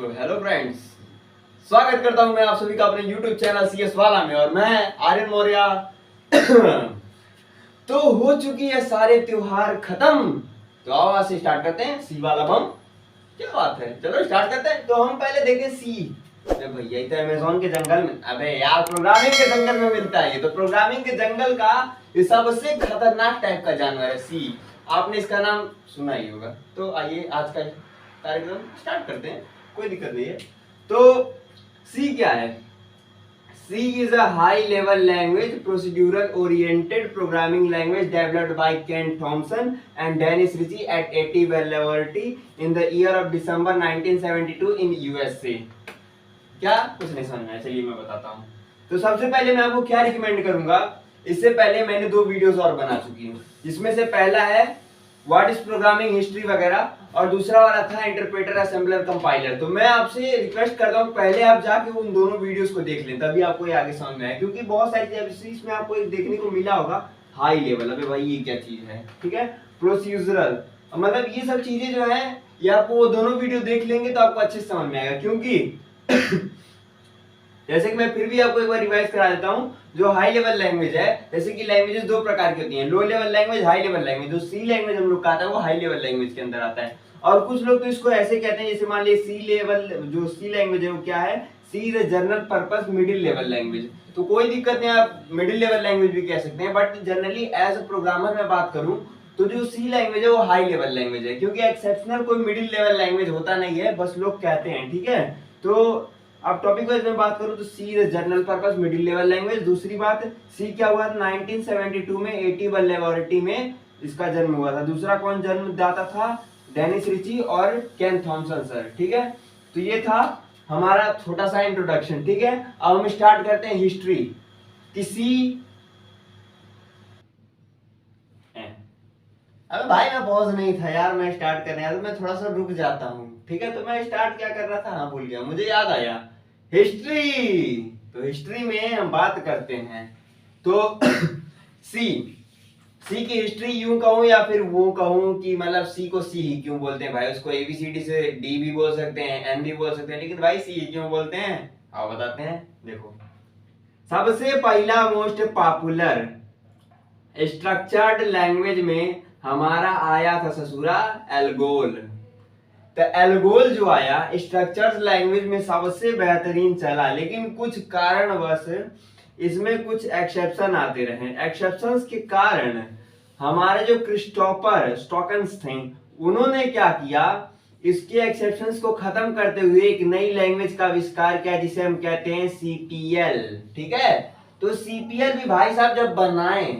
तो hello friends, स्वागत करता हूं मैं आप सभी का अपने YouTube चैनल CS वाला में। और मैं आर्यन मौर्य। तो हो चुकी है सारे त्योहार खत्म, तो आओ आज से स्टार्ट करते हैं सी वाला बम। क्या बात है, चलो स्टार्ट करते हैं। तो हम पहले देखें सी। अरे भैया ये तो अमेज़न के जंगल में, अबे यार प्रोग्रामिंग के जंगल में मिलता है। ये तो प्रोग्रामिंग के जंगल का ये सबसे खतरनाक टाइप का जानवर है सी। आपने इसका नाम सुना ही होगा। तो आइए आज का कार्यक्रम स्टार्ट करते हैं, कोई दिक्कत नहीं है। तो सी क्या है? C is a high-level language, procedural-oriented programming language developed by Ken Thompson and Dennis Ritchie at AT Laboratory in the year of December 1972 in USA। क्या कुछ नहीं समझ में आया? चलिए मैं बताता हूँ। तो सबसे पहले मैं आपको क्या रिकमेंड करूंगा, इससे पहले मैंने 2 वीडियोस और बना चुकी हूँ, जिसमें से पहला है व्हाट इज प्रोग्रामिंग हिस्ट्री वगैरह, और दूसरा वाला था इंटरप्रेटर असेंबलर कंपाइलर। तो मैं आपसे रिक्वेस्ट करता हूँ पहले आप जाके उन दोनों वीडियोस को देख लें, तभी आपको ये आगे समझ में आए। क्योंकि बहुत सारी चीज में आपको एक देखने को मिला होगा हाई लेवल, अबे भाई ये क्या चीज है, ठीक है, प्रोसीजरल, मतलब ये सब चीजें जो है ये आपको वो दोनों वीडियो देख लेंगे तो आपको अच्छे से समझ में आएगा। क्योंकि जैसे कि मैं फिर भी आपको एक बार रिवाइज करा देता हूँ, जो हाई लेवल लैंग्वेज है, जैसे कि लैंग्वेजेस 2 प्रकार की होती हैं, low level language, high level language. जो सी लैंग्वेज हम लोग का आता है वो हाई लेवल लैंग्वेज के अंदर आता है। और कुछ लोग तो इसको ऐसे कहते हैं, जैसे मान लीजिए सी लेवल, जो सी लैंग्वेज है वो क्या है, C is a general purpose middle level language. तो कोई दिक्कत नहीं, आप मिडिल लेवल लैंग्वेज भी कह सकते हैं, but generally as a programmer मैं बात करूं तो जो सी लैंग्वेज है वो हाई लेवल लैंग्वेज है। क्योंकि एक्सेप्शनल कोई मिडिल लेवल लैंग्वेज होता नहीं है, बस लोग कहते हैं, ठीक है। तो अब टॉपिक वाइज में बात करूं तो C is general purpose middle level language. दूसरी बात, सी क्या हुआ 1972 में एटी लेबोरेटरी में इसका जन्म हुआ था। दूसरा कौन जन्मदाता था? डेनिस रिची और केन थॉमसन सर, ठीक है। तो ये था हमारा छोटा सा इंट्रोडक्शन, ठीक है। अब हम स्टार्ट करते हैं हिस्ट्री कि सी। अबे भाई मैं पॉज नहीं था यार, मैं स्टार्ट करने आया तो मैं थोड़ा सा रुक जाता हूँ, ठीक है। तो मैं स्टार्ट क्या कर रहा था, हाँ भूल गया, मुझे याद आया, हिस्ट्री। तो हिस्ट्री में हम बात करते हैं तो सी सी की हिस्ट्री यूं कहूं या फिर वो कहूं कि मतलब सी को सी ही क्यों बोलते हैं भाई, उसको एबीसीडी से डी भी बोल सकते हैं, एन भी बोल सकते हैं, लेकिन भाई सी क्यों बोलते हैं आप बताते हैं। देखो, सबसे पहला मोस्ट पॉपुलर स्ट्रक्चर्ड लैंग्वेज में हमारा आया था ससुरा एल्गोल। तो एल्गोल जो आया स्ट्रक्चर्ड लैंग्वेज में सबसे बेहतरीन चला, लेकिन कुछ कारणवश इसमें कुछ एक्सेप्शन आते रहे। एक्सेप्शंस के कारण हमारे जो क्रिस्टोफर स्टोकन्स थे, उन्होंने क्या किया, इसके एक्सेप्शंस को खत्म करते हुए एक नई लैंग्वेज का आविष्कार किया, जिसे हम कहते हैं सीपीएल, ठीक है। तो सीपीएल भी भाई साहब जब बनाए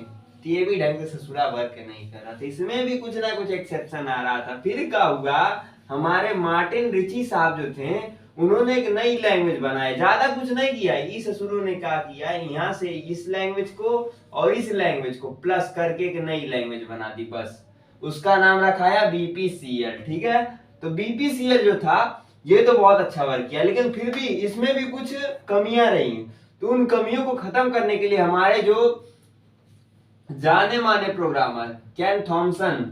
तो ये भी ढंग से ससुरा वर्क नहीं कर रहा था, इसमें भी कुछ ना कुछ एक्सेप्शन आ रहा था। फिर क्या हुआ, हमारे मार्टिन रिची साहब जो थे उन्होंने एक नई लैंग्वेज बनाई, ज्यादा कुछ नहीं किया, इस ससुरों ने क्या किया, यहाँ से इस लैंग्वेज को और इस लैंग्वेज को प्लस करके एक नई लैंग्वेज बना दी, बस उसका नाम रखाया बीपीसीएल, ठीक है। तो बीपीसीएल जो था ये तो बहुत अच्छा वर्क किया, लेकिन फिर भी इसमें भी कुछ कमियां रही। तो उन कमियों को खत्म करने के लिए हमारे जो जाने माने प्रोग्रामर केन थॉमसन,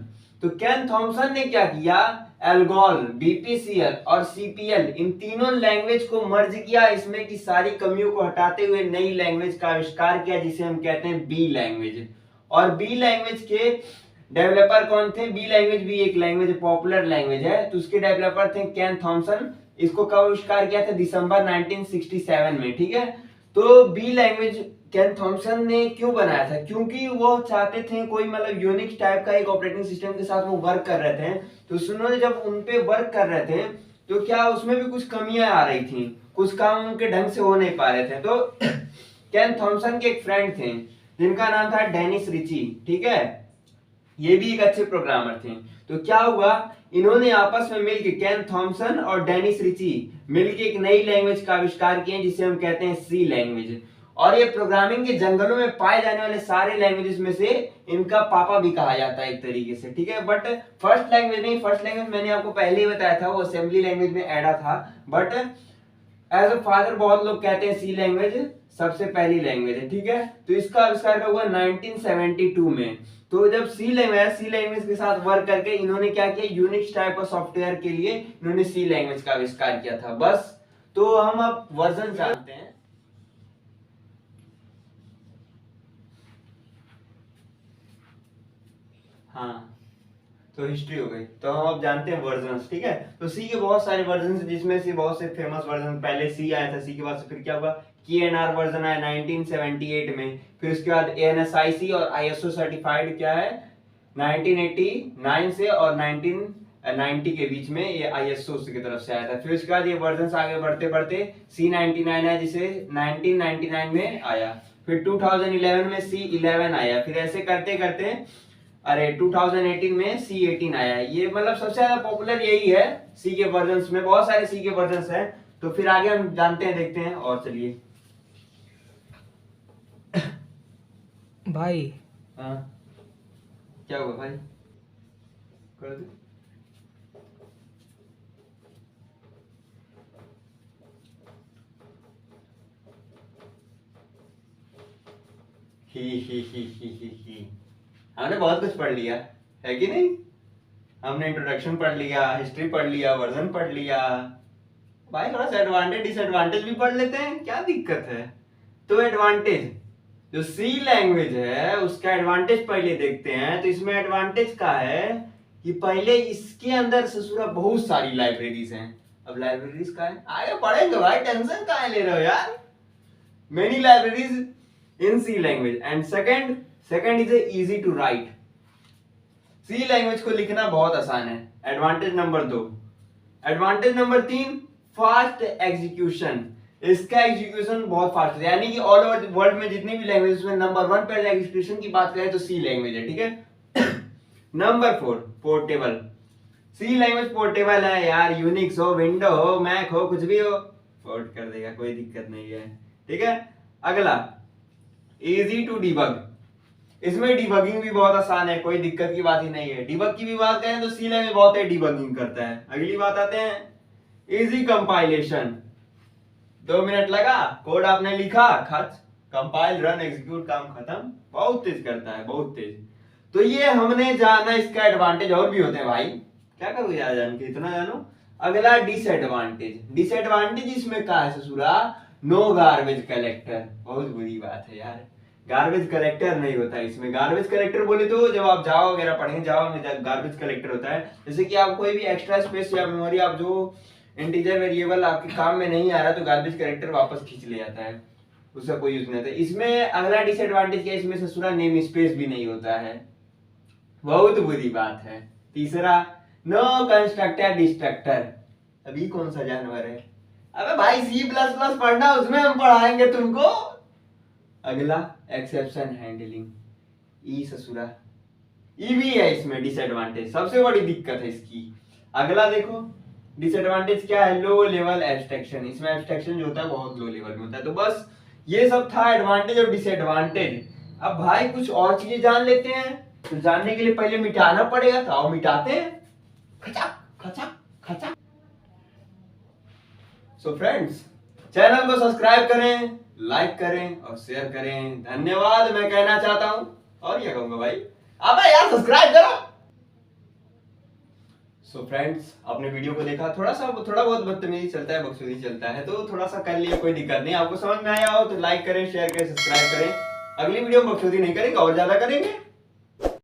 तो केन थॉमसन ने क्या किया, एल्गोल, बीपीसीएल और सीपीएल इन तीनों लैंग्वेज को मर्ज किया, इसमें की सारी कमियों को हटाते हुए नई लैंग्वेज का आविष्कार किया, जिसे हम कहते हैं बी लैंग्वेज। और बी लैंग्वेज के डेवलपर कौन थे? बी लैंग्वेज भी एक लैंग्वेज, पॉपुलर लैंग्वेज है, तो उसके डेवलपर थे केन थॉमसन। इसको कब आविष्कार किया था? दिसंबर 1967 में, ठीक है। तो बी लैंग्वेज केन थॉमसन ने क्यों बनाया था? क्योंकि वो चाहते थे कोई मतलब यूनिक्स टाइप का एक ऑपरेटिंग सिस्टम के साथ वो वर्क कर रहे थे। तो उन्होंने जब उन पे वर्क कर रहे थे तो क्या उसमें भी कुछ कमियां आ रही थी, कुछ काम उनके ढंग से हो नहीं पा रहे थे। तो केन थॉमसन के एक फ्रेंड थे जिनका नाम था डेनिस रिची, ठीक है, ये भी एक अच्छे प्रोग्रामर थे। तो क्या हुआ, इन्होंने आपस में मिलकर, केन थॉमसन और डेनिस रिची मिलकर एक नई लैंग्वेज का आविष्कार किया, जिसे हम कहते हैं सी लैंग्वेज। और ये प्रोग्रामिंग के जंगलों में पाए जाने वाले सारे लैंग्वेजेस में से इनका पापा भी कहा जाता है एक तरीके से, ठीक है। बट फर्स्ट लैंग्वेज नहीं, फर्स्ट लैंग्वेज मैंने आपको पहले ही बताया था, वो असेंबली लैंग्वेज में एडा था। बट एज अ फादर बहुत लोग कहते हैं सी लैंग्वेज सबसे पहली लैंग्वेज है, ठीक है। तो इसका आविष्कार कब हुआ? 1972 में। तो जब सी लैंग्वेज के साथ वर्क करके इन्होंने क्या किया, यूनिक्स टाइप ऑफ सॉफ्टवेयर के लिए इन्होंने सी लैंग्वेज का आविष्कार किया था। बस, तो हम अब वर्जन जानते हैं। हाँ, तो हिस्ट्री हो गई। तो हम अब जानते हैं वर्जन्स, ठीक है। तो सी के बहुत सारे वर्जन, जिसमें से बहुत से फेमस वर्जन, पहले सी आया था, सी के बाद से फिर क्या हुआ, KNR वर्जन आया 1978 में। फिर उसके बाद ANSIC और ISO सर्टिफाइड क्या है 1989 से, और 1990 के बीच में ये ISO की तरफ से आया था। फिर उसके बाद ये वर्जन आगे बढ़ते बढ़ते C99 है, जिसे 1999 में आया। फिर 2011 में C11 आया। फिर ऐसे करते करते अरे 2018 में C18 आया है। ये मतलब सबसे ज्यादा पॉपुलर यही है सी के वर्जन्स में, बहुत सारे सी के वर्जन्स हैं। तो फिर आगे हम जानते हैं, देखते हैं। और चलिए भाई। हाँ, क्या हुआ भाई? कर दे। ही हमने बहुत कुछ पढ़ लिया है कि नहीं? हमने इंट्रोडक्शन पढ़ लिया, हिस्ट्री पढ़ लिया, वर्जन पढ़ लिया। भाई थोड़ा सा एडवांटेज डिसएडवांटेज भी पढ़ लेते हैं, क्या दिक्कत है? तो एडवांटेज, जो सी लैंग्वेज है उसका एडवांटेज पहले देखते हैं। तो इसमें एडवांटेज का है कि पहले इसके अंदर ससुरा बहुत सारी लाइब्रेरीज हैं। अब लाइब्रेरीज का है, आगे पढ़ेंगे भाई, टेंशन काहे ले रहे हो यार। Many libraries in C language. And second is easy to write. C language को लिखना बहुत आसान है, advantage number 2। Advantage number 3, fast execution. इसका एग्जीक्यूशन बहुत फास्ट है, यानी कि ऑल ओवर वर्ल्ड में जितनी भी लैंग्वेजेस में नंबर 1 पे एग्जीक्यूशन की बात करें तो सी लैंग्वेज है, ठीक है। Number 4, portable. C language portable है यार, यूनिक्स हो, विंडो हो, मैक हो, कुछ भी हो पोर्ट कर देगा, कोई दिक्कत नहीं है, ठीक है। अगला, इजी टू डिबग। इसमें डिबगिंग भी बहुत आसान है, कोई दिक्कत की बात ही नहीं है। डिबग की भी बात करें तो सी लैंग्वेज बहुत है डिबगिंग करता है। अगली बात आते हैं, इजी कंपाइलेशन। 2 मिनट लगा, कोड आपने लिखा, खच, कंपाइल, रन, एग्जीक्यूट, काम खत्म। बहुत तेज करता है, बहुत तेज। तो ये हमने जाना इसका एडवांटेज, और भी होते हैं भाई, क्या करोगे यार जान के, इतना जानो। अगला डिसएडवांटेज। डिसएडवांटेज इसमें क्या है ससुरा, नो गार्बेज कलेक्टर। बहुत बुरी बात है यार, गार्बेज कलेक्टर नहीं होता इसमें। गार्बेज कलेक्टर बोले तो जब आप जावा वगैरह पढ़ेंगे, जावा में गार्बेज कलेक्टर होता है, जैसे कि आप कोई भी एक्स्ट्रा स्पेस या मेमोरी, आप जो इंटीजर वेरिएबल आपके काम में नहीं आ रहा, तो गार्बेज कलेक्टर वापस खींच ले जाता है, उसका कोई यूज नहीं होता। इसमें अगला डिसएडवांटेज क्या है, इसमें ससुरा नेम स्पेस भी नहीं होता है, बहुत बुरी बात है। तीसरा, नो कंस्ट्रक्टर डिस्ट्रक्टर। अभी कौन सा जानवर है? अबे भाई C++ पढ़ना, उसमें हम पढ़ाएंगे तुमको। अगला, एक्सेप्शन हैंडलिंग। ई ससुरा, ई भी है इसमें डिसएडवांटेज, सबसे बड़ी दिक्कत है इसकी। अगला देखो, डिसएडवांटेज क्या है, लो लेवल एब्स्ट्रैक्शन। इसमें एब्स्ट्रैक्शन जो होता है बहुत लो लेवल में होता है। तो बस ये सब था एडवांटेज और डिसएडवांटेज। अब भाई कुछ और चीजें जान लेते हैं। तो जानने के लिए पहले मिटाना पड़ेगा, तो आओ मिटाते हैं। खचाक खचाक खचाक। सो फ्रेंड्स, चैनल को सब्सक्राइब करें, लाइक करें और शेयर करें। धन्यवाद मैं कहना चाहता हूं। और क्या कहूंगा भाई, अबे यार सब्सक्राइब करो। सो फ्रेंड्स, आपने वीडियो को देखा, थोड़ा बहुत बदतमीजी चलता है, बकचोदी चलता है, तो थोड़ा सा कर लिया, कोई दिक्कत नहीं। आपको समझ में आया हो तो लाइक करें, शेयर करें, सब्सक्राइब करें। अगली वीडियो में बकचोदी नहीं करेंगे, और ज्यादा करेंगे।